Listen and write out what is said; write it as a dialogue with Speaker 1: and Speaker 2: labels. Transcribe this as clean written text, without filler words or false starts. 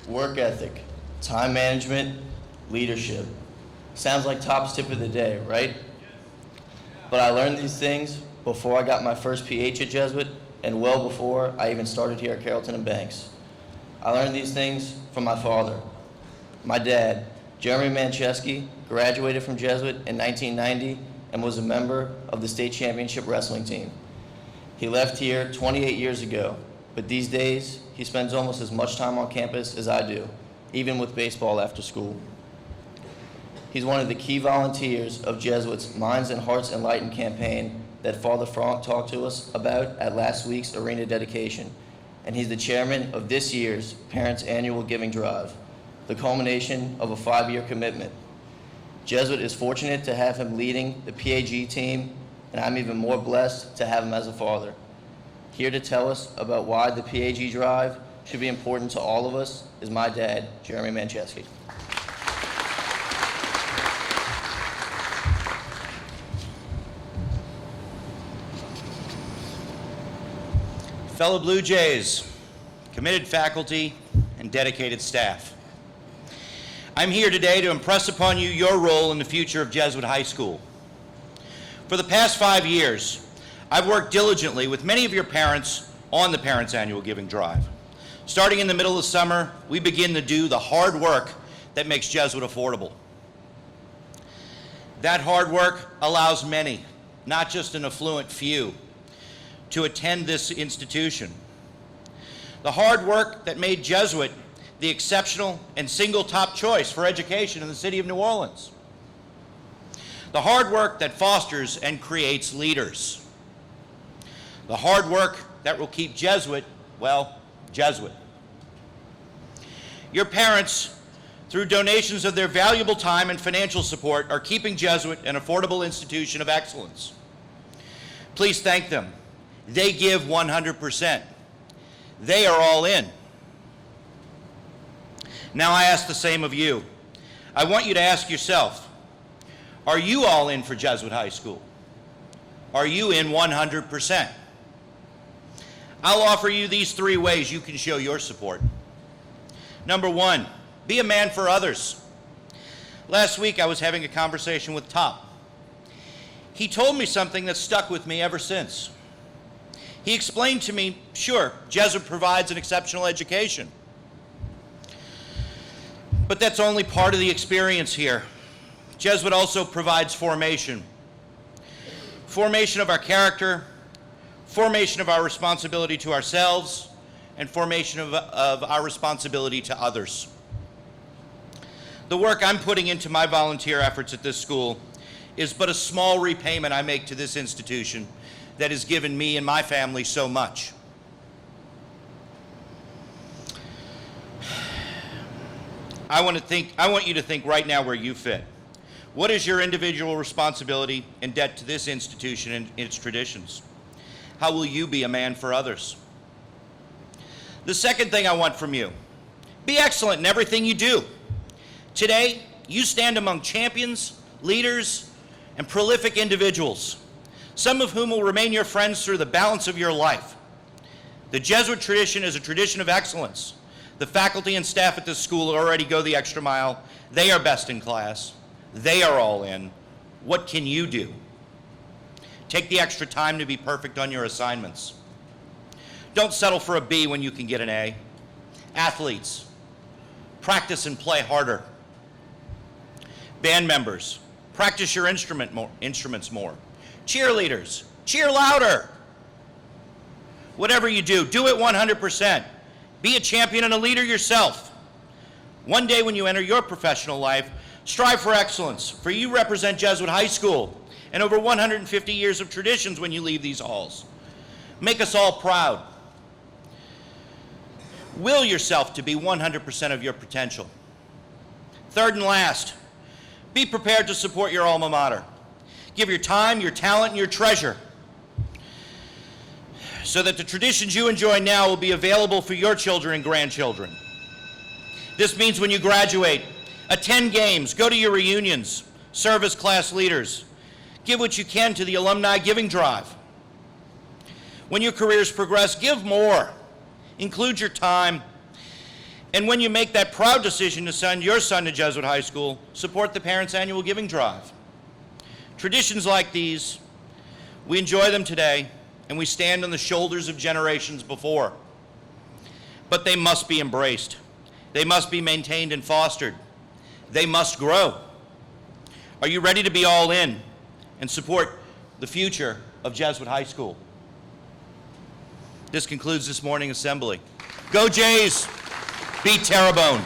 Speaker 1: work ethic, time management, leadership. Sounds like Top's tip of the day, right? But I learned these things before I got my first PH at Jesuit and well before I even started here at Carrollton and Banks. I learned these things from my father. My dad, Jeremy Mancheski, graduated from Jesuit in 1990 and was a member of the state championship wrestling team. He left here 28 years ago, but these days he spends almost as much time on campus as I do, even with baseball after school. He's one of the key volunteers of Jesuit's Minds and Hearts Enlightened campaign that Father Franck talked to us about at last week's arena dedication. And he's the chairman of this year's Parents' Annual Giving Drive, the culmination of a 5-year commitment. Jesuit is fortunate to have him leading the PAG team, and I'm even more blessed to have him as a father. Here to tell us about why the PAG Drive should be important to all of us is my dad, Jeremy Mancheski.
Speaker 2: Fellow Blue Jays, committed faculty, and dedicated staff. I'm here today to impress upon you your role in the future of Jesuit High School. For the past 5 years, I've worked diligently with many of your parents on the Parents' Annual Giving Drive. Starting in the middle of summer, we begin to do the hard work that makes Jesuit affordable. That hard work allows many, not just an affluent few, to attend this institution. The hard work that made Jesuit the exceptional and single top choice for education in the city of New Orleans. The hard work that fosters and creates leaders. The hard work that will keep Jesuit, well, Jesuit. Your parents, through donations of their valuable time and financial support, are keeping Jesuit an affordable institution of excellence. Please thank them. They give 100%. They are all in. Now I ask the same of you. I want you to ask yourself, are you all in for Jesuit High School? Are you in 100%? I'll offer you these 3 ways you can show your support. Number 1, be a man for others. Last week I was having a conversation with Top. He told me something that stuck with me ever since. He explained to me, sure, Jesuit provides an exceptional education, but that's only part of the experience here. Jesuit also provides formation. Formation of our character, formation of our responsibility to ourselves, and formation of our responsibility to others. The work I'm putting into my volunteer efforts at this school is but a small repayment I make to this institution that has given me and my family so much. I want you to think right now where you fit. What is your individual responsibility and debt to this institution and its traditions? How will you be a man for others? The second thing I want from you, be excellent in everything you do. Today, you stand among champions, leaders, and prolific individuals, some of whom will remain your friends through the balance of your life. The Jesuit tradition is a tradition of excellence. The faculty and staff at this school already go the extra mile. They are best in class. They are all in. What can you do? Take the extra time to be perfect on your assignments. Don't settle for a B when you can get an A. Athletes, practice and play harder. Band members, practice your instruments more. Cheerleaders, cheer louder. Whatever you do, do it 100%. Be a champion and a leader yourself. One day when you enter your professional life, strive for excellence, for you represent Jesuit High School and over 150 years of traditions when you leave these halls. Make us all proud. Will yourself to be 100% of your potential. Third and last, be prepared to support your alma mater. Give your time, your talent, and your treasure so that the traditions you enjoy now will be available for your children and grandchildren. This means when you graduate, attend games, go to your reunions, serve as class leaders, give what you can to the alumni giving drive. When your careers progress, give more, include your time, And when you make that proud decision to send your son to Jesuit High School, support the Parents' Annual Giving Drive. Traditions like these, we enjoy them today, and we stand on the shoulders of generations before. But they must be embraced. They must be maintained and fostered. They must grow. Are you ready to be all in and support the future of Jesuit High School? This concludes this morning's assembly. Go Jays! Beat Terrebonne!